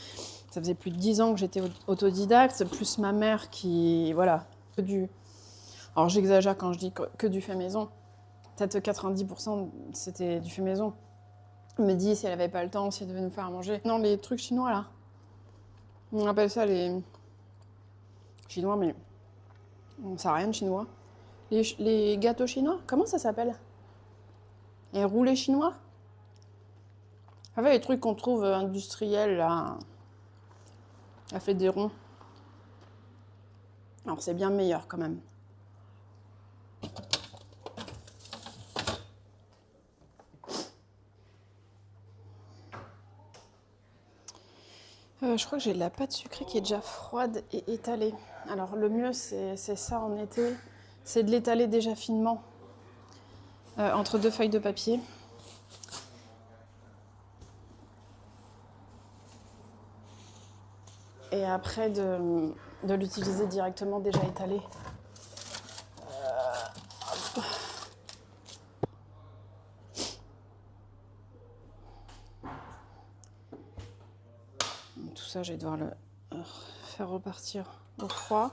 Ça faisait plus de 10 ans que j'étais autodidacte, plus ma mère qui, voilà, alors j'exagère quand je dis que du fait maison. Peut-être 90% c'était du fait maison. Elle me dit si elle avait pas le temps, si elle devait nous faire à manger. Non, les trucs chinois là. On appelle ça les chinois, mais on sait rien de chinois. Les gâteaux chinois, comment ça s'appelle? Les roulés chinois? En fait, les trucs qu'on trouve industriels là, à fait des ronds. Alors c'est bien meilleur quand même. Je crois que j'ai de la pâte sucrée qui est déjà froide et étalée. Alors le mieux c'est ça en été, c'est de l'étaler déjà finement entre deux feuilles de papier. Et après de l'utiliser directement déjà étalé. Tout ça, je vais devoir le faire repartir au froid.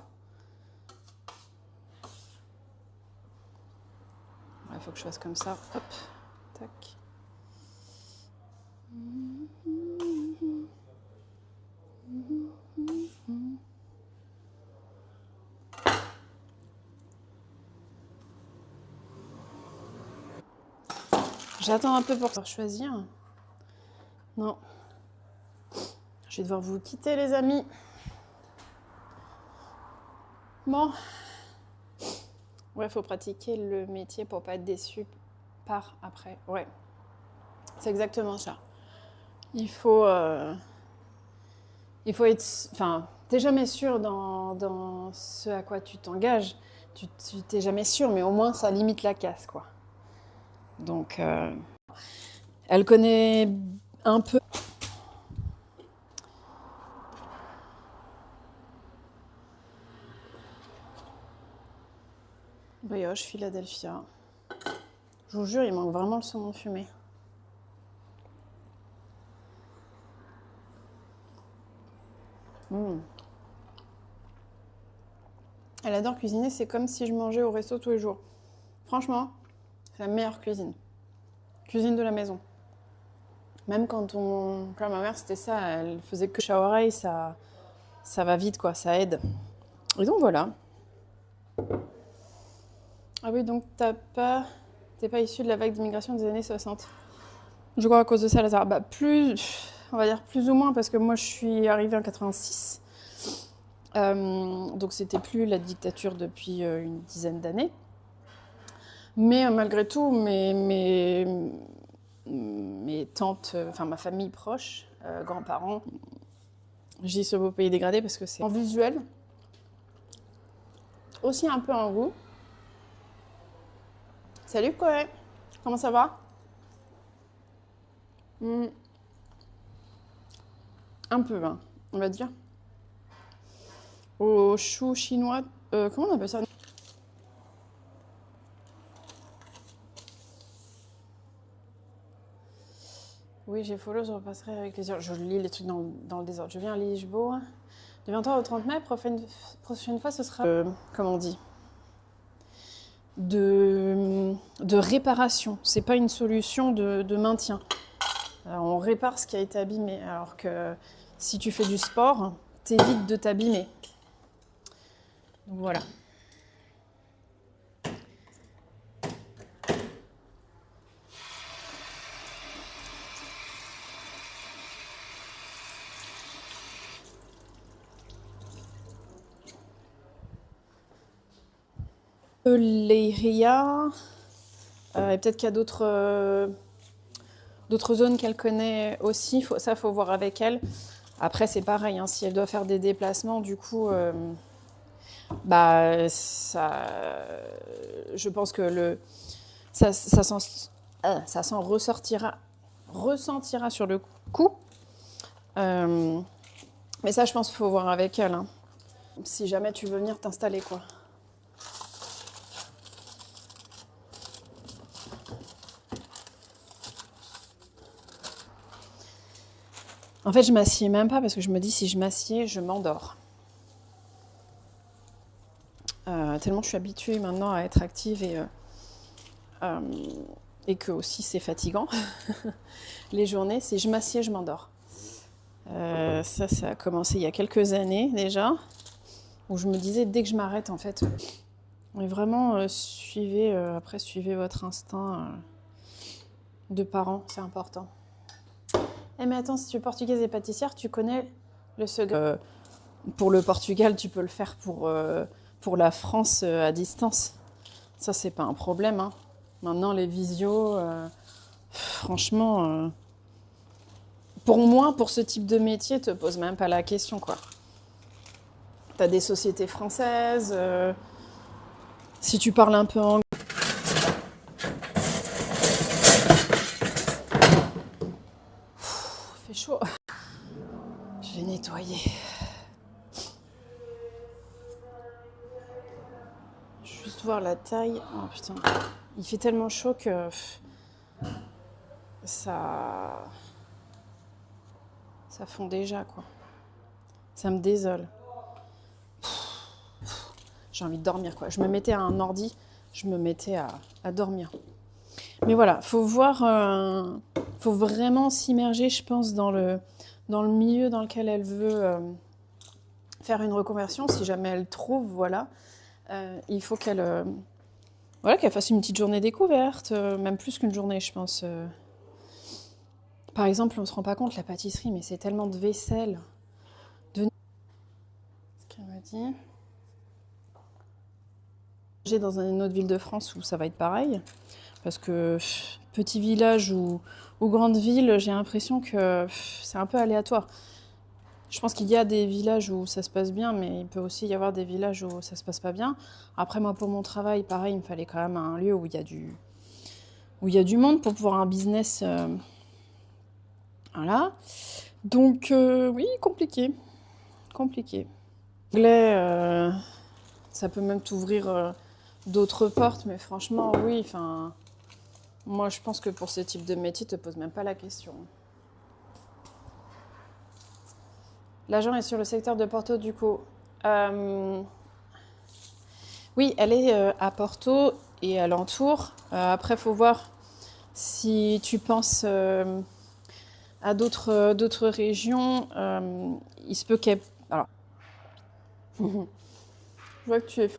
Il faut que je fasse comme ça. Hop, tac. J'attends un peu pour choisir. Non. Je vais devoir vous quitter, les amis. Bon. Ouais, faut pratiquer le métier pour pas être déçu par après. Ouais. C'est exactement ça. Il faut être... Enfin, t'es jamais sûr dans ce à quoi tu t'engages. Tu t'es jamais sûr, mais au moins ça limite la casse, quoi. Donc, elle connaît un peu. Brioche, Philadelphia. Je vous jure, il manque vraiment le saumon fumé. Elle adore cuisiner, c'est comme si je mangeais au resto tous les jours. Franchement, c'est la meilleure cuisine. Cuisine de la maison. Même quand ma mère, c'était ça, elle faisait que à oreille, ça va vite, quoi, ça aide. Et donc voilà. Ah oui, donc t'es pas issu de la vague d'immigration des années 60. Je crois à cause de ça, Lazare. Bah, on va dire plus ou moins, parce que moi, je suis arrivée en 86. Donc c'était plus la dictature depuis une dizaine d'années. Mais malgré tout, mes tantes, enfin ma famille proche, grands-parents, j'y suis au beau pays dégradé parce que c'est en visuel, aussi un peu en goût. Salut Koé, comment ça va? Un peu, hein, on va dire. Au chou chinois, comment on appelle ça? Oui, j'ai follow, je repasserai avec les heures. Je lis les trucs dans le désordre. Je viens à Lisboa. Du 23 au 30 mai, prochaine fois, ce sera, comment on dit, de réparation. C'est pas une solution de maintien. Alors, on répare ce qui a été abîmé. Alors que si tu fais du sport, t'évites de t'abîmer. Donc voilà. Leiria, et peut-être qu'il y a d'autres zones qu'elle connaît aussi. Ça, faut voir avec elle. Après, c'est pareil, hein, si elle doit faire des déplacements, du coup, bah, je pense que ça s'en ressentira sur le coup. Mais ça, je pense qu'il faut voir avec elle. Hein. Si jamais tu veux venir t'installer, quoi. En fait, je m'assieds même pas parce que je me dis si je m'assieds, je m'endors. Tellement je suis habituée maintenant à être active et que aussi c'est fatigant. Les journées, c'est je m'assieds, je m'endors. Ça a commencé il y a quelques années déjà, où je me disais dès que je m'arrête en fait, mais vraiment suivez votre instinct de parent, c'est important. Eh mais attends, si tu es portugaise et pâtissière, tu connais le secret. Pour le Portugal, tu peux le faire pour la France à distance. Ça, c'est pas un problème. Hein. Maintenant, les visios, franchement, pour moi, pour ce type de métier, te pose même pas la question, quoi. T'as des sociétés françaises. Si tu parles un peu anglais. Il fait chaud. Je vais nettoyer. Juste voir la taille. Oh putain. Il fait tellement chaud que ça fond déjà, quoi. Ça me désole. J'ai envie de dormir, quoi. Je me mettais à un ordi, je me mettais à dormir. Mais voilà, faut vraiment s'immerger, je pense, dans le milieu dans lequel elle veut faire une reconversion. Si jamais elle trouve, voilà, il faut qu'elle Voilà, qu'elle fasse une petite journée découverte, même plus qu'une journée, je pense. Par exemple, on se rend pas compte, la pâtisserie, mais c'est tellement de vaisselle. Ce qu'elle m'a dit. J'ai dans une autre ville de France où ça va être pareil. Parce que petit village ou grande ville, j'ai l'impression que c'est un peu aléatoire. Je pense qu'il y a des villages où ça se passe bien, mais il peut aussi y avoir des villages où ça se passe pas bien. Après, moi, pour mon travail, pareil, il me fallait quand même un lieu où il y a du monde pour pouvoir un business. Voilà. Donc, oui, compliqué. Compliqué. L'anglais, ça peut même t'ouvrir d'autres portes, mais franchement, oui, enfin... Moi, je pense que pour ce type de métier, tu te poses même pas la question. L'agent est sur le secteur de Porto, du coup. Oui, elle est à Porto et alentour. Après, il faut voir si tu penses à d'autres régions. Il se peut qu'elle... Alors, je vois que tu es...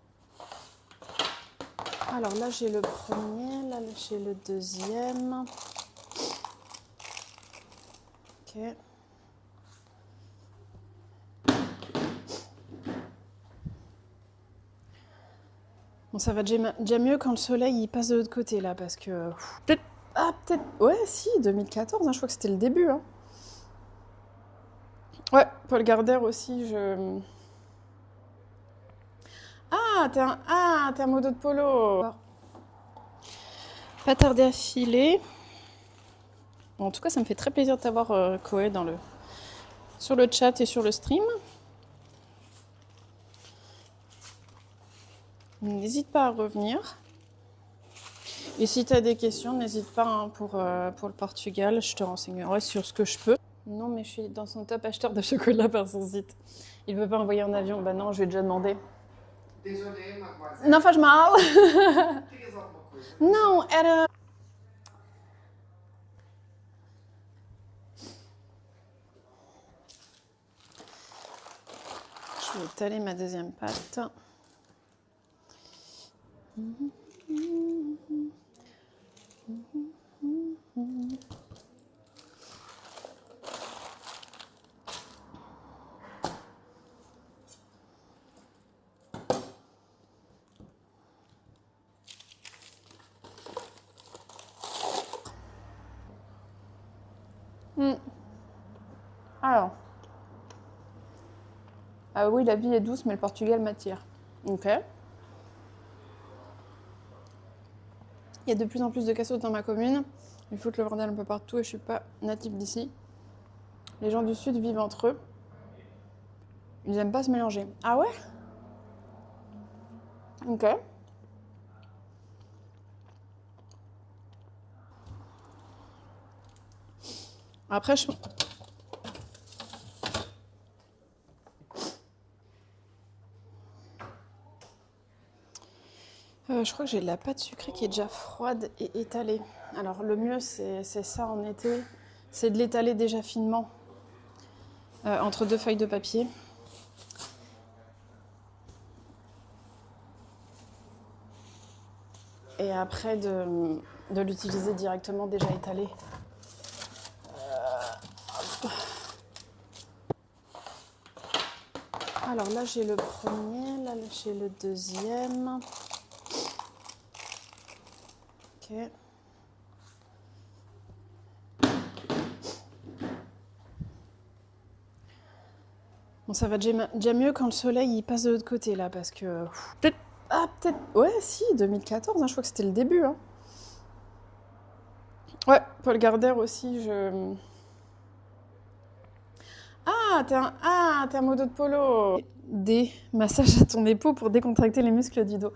Alors là, j'ai le premier, là, j'ai le deuxième. Ok. Bon, ça va déjà mieux quand le soleil il passe de l'autre côté, là, parce que... Peut-être... Ah, peut-être... Ouais, si, 2014, hein, je crois que c'était le début. Hein. Ouais, Paul Gardère aussi, je... t'es un modo de polo. Pas tardé à filer. Bon, en tout cas, ça me fait très plaisir de t'avoir, Koé, sur le chat et sur le stream. N'hésite pas à revenir. Et si tu as des questions, n'hésite pas hein, pour le Portugal. Je te renseignerai sur ce que je peux. Non, mais je suis dans son top acheteur de chocolat par son site. Il ne veut pas envoyer en avion. Bah non, je lui ai déjà demandé. Désolé, mademoiselle. Não faz mal. Querias alguma coisa? Não, era... Je vais étaler ma deuxième pâte. Alors. Ah oui, la vie est douce, mais le Portugal m'attire. Ok. Il y a de plus en plus de cassos dans ma commune. Ils foutent le bordel un peu partout et je suis pas native d'ici. Les gens du sud vivent entre eux. Ils aiment pas se mélanger. Ah ouais? Ok. Après, je crois que j'ai de la pâte sucrée qui est déjà froide et étalée. Alors le mieux, c'est ça en été. C'est de l'étaler déjà finement entre deux feuilles de papier. Et après de l'utiliser directement déjà étalé. Alors là, j'ai le premier, là, j'ai le deuxième. Ok. Bon, ça va déjà mieux quand le soleil il passe de l'autre côté, là, parce que... Peut-être... Ah, peut-être... Ouais, si, 2014, hein, je crois que c'était le début. Hein. Ouais, Paul Gardère aussi, je... t'es un modo de polo. Des massages à ton épaule pour décontracter les muscles du dos.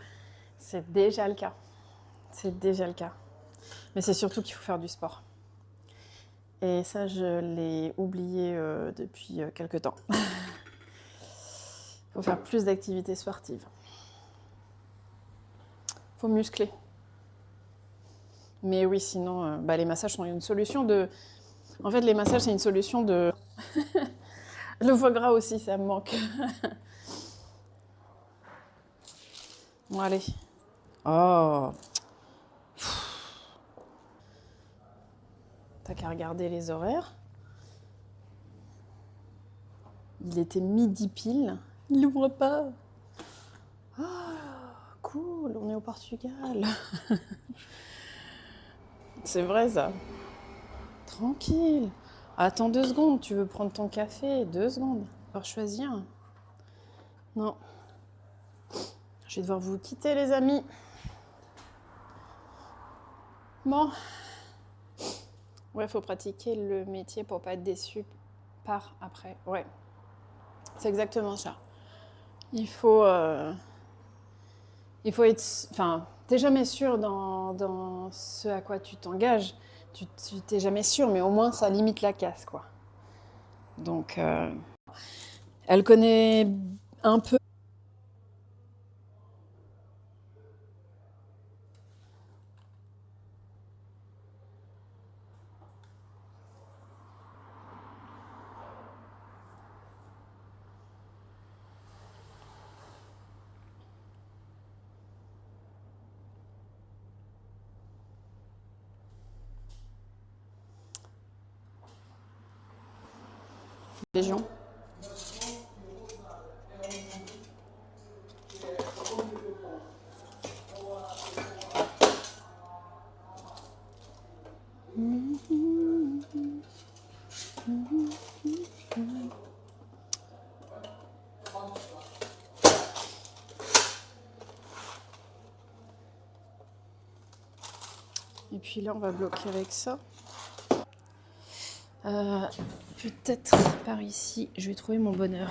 C'est déjà le cas. C'est déjà le cas. Mais c'est surtout qu'il faut faire du sport. Et ça, je l'ai oublié depuis quelques temps. Il faut faire plus d'activités sportives. Il faut muscler. Mais oui, sinon, les massages sont une solution de... En fait, les massages, c'est une solution de... Le foie gras aussi, ça me manque. Bon, allez. Oh. T'as qu'à regarder les horaires. Il était midi pile. Il n'ouvre pas. Ah, cool, on est au Portugal. C'est vrai ça. Tranquille. Attends 2 secondes, tu veux prendre ton café? 2 secondes. Alors choisir. Non. Je vais devoir vous quitter les amis. Bon. Ouais, faut pratiquer le métier pour pas être déçu par après. Ouais. C'est exactement ça. Il faut être... Enfin, t'es jamais sûr dans ce à quoi tu t'engages. Tu t'es jamais sûr, mais au moins ça limite la casse, quoi. Donc, elle connaît un peu les gens. Et puis là, on va bloquer avec ça. Peut-être par ici, je vais trouver mon bonheur.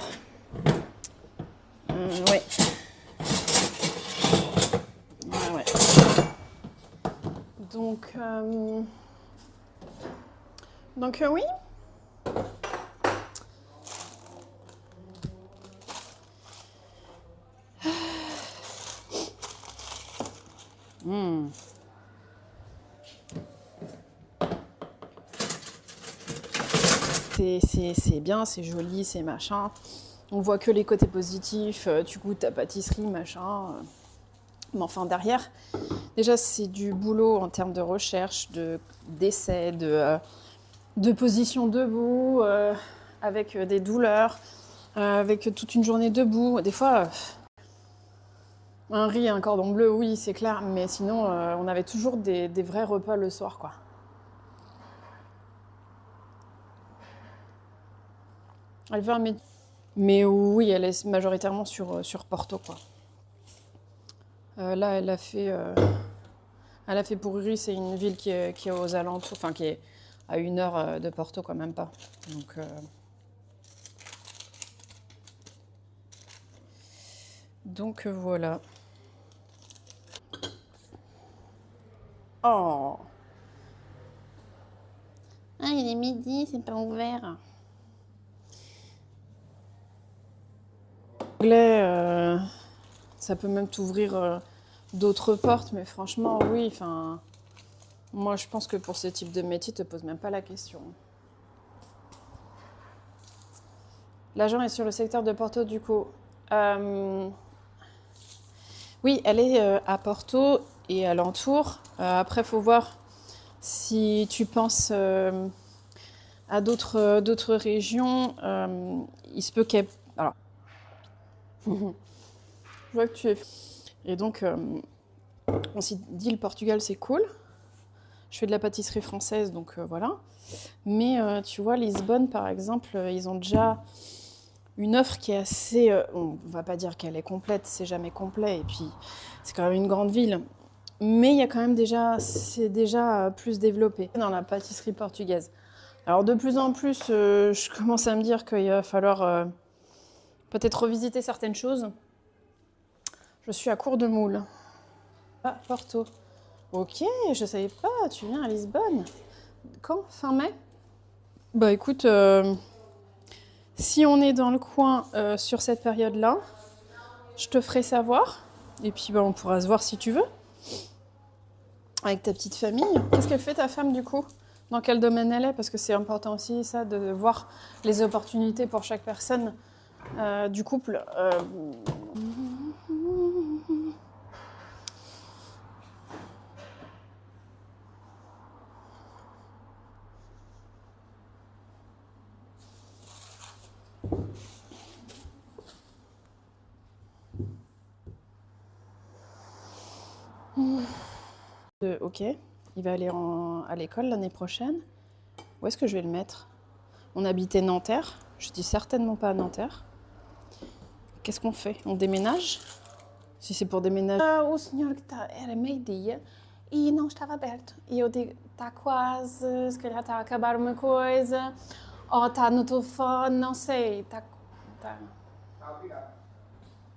Ouais. Ouais. Donc oui. C'est bien, c'est joli, c'est machin. On voit que les côtés positifs, tu goûtes ta pâtisserie, machin. Mais enfin, derrière, déjà, c'est du boulot en termes de recherche, d'essai, de position debout, avec des douleurs, avec toute une journée debout. Des fois, un riz et un cordon bleu, oui, c'est clair. Mais sinon, on avait toujours des vrais repas le soir, quoi. Elle veut un métier. Mais oui, elle est majoritairement sur Porto, quoi. Là, elle a fait Pururi, c'est une ville qui est aux alentours, enfin qui est à 1 heure de Porto, quand même pas. Donc voilà. Oh. Ah, il est midi, c'est pas ouvert. Anglais, ça peut même t'ouvrir d'autres portes, mais franchement, oui, enfin, moi je pense que pour ce type de métier, te pose même pas la question. L'agent est sur le secteur de Porto, du coup. Oui, elle est à Porto et alentour. Après, il faut voir si tu penses à d'autres régions. Il se peut qu'elle... Alors, je vois que tu es... Et donc, on s'est dit, le Portugal, c'est cool. Je fais de la pâtisserie française, donc voilà. Mais tu vois, Lisbonne, par exemple, ils ont déjà une offre qui est assez... on va pas dire qu'elle est complète, c'est jamais complet. Et puis, c'est quand même une grande ville. Mais il y a quand même c'est déjà plus développé dans la pâtisserie portugaise. Alors, de plus en plus, je commence à me dire qu'il va falloir peut-être revisiter certaines choses. Je suis à court de moule. Ah, Porto. Ok, je savais pas, tu viens à Lisbonne. Quand? Fin mai? Bah écoute, si on est dans le coin sur cette période-là, je te ferai savoir. Et puis bah, on pourra se voir si tu veux. Avec ta petite famille. Qu'est-ce qu'elle fait ta femme du coup? Dans quel domaine elle est? Parce que c'est important aussi ça, de voir les opportunités pour chaque personne du couple. Ok, il va aller à l'école l'année prochaine. Où est-ce que je vais le mettre? On habitait Nanterre. Je dis certainement pas à Nanterre. Qu'est-ce qu'on fait? On déménage? Si c'est pour déménager. O senhor que era meio-dia e não estava aberto. E eu digo, está quase, se calhar está a acabar uma coisa, ou está no telefone, não sei. Está. Tá, obrigado.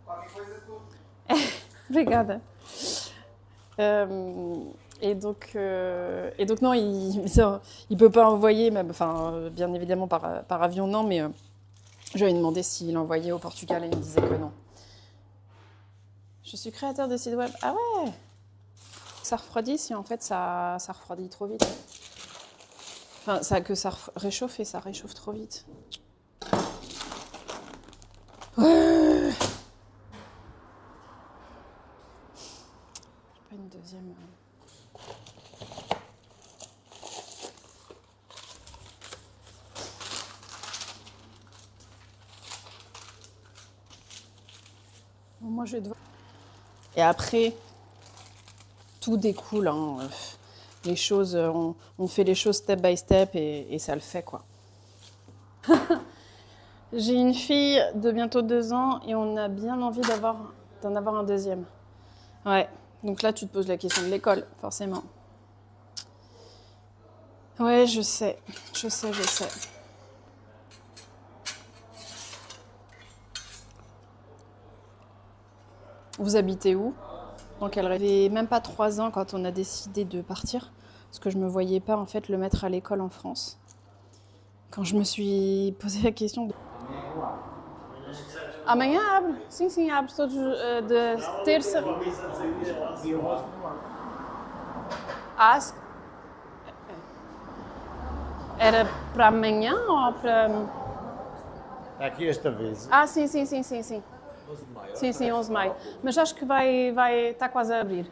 Qualquer coisa tu. Obrigada. Et donc non, il peut pas envoyer, même, enfin, bien évidemment par avion, non, mais je lui ai demandé s'il envoyait au Portugal et il me disait que non. Je suis créateur de site web. Ah ouais! Ça refroidit si en fait ça refroidit trop vite. Enfin, ça réchauffe et ça réchauffe trop vite. Ouais. J'ai pas une deuxième. Bon, moi, je vais devoir. Et après, tout découle. Hein. Les choses, on fait les choses step by step et ça le fait, quoi. J'ai une fille de bientôt 2 ans et on a bien envie d'en avoir un deuxième. Ouais, donc là, tu te poses la question de l'école, forcément. Ouais, je sais. Vous habitez où? Dans quelle région? J'avais même pas 3 ans quand on a décidé de partir, parce que je me voyais pas en fait le mettre à l'école en France. Quand je me suis posé la question de... Amanhã abre. Sim, abre todos de terça. Era para amanhã ou para... Aqui esta vez. Ah, sim. 11 de maio. Sim, 11 de maio. Mas acho que vai está quase a abrir.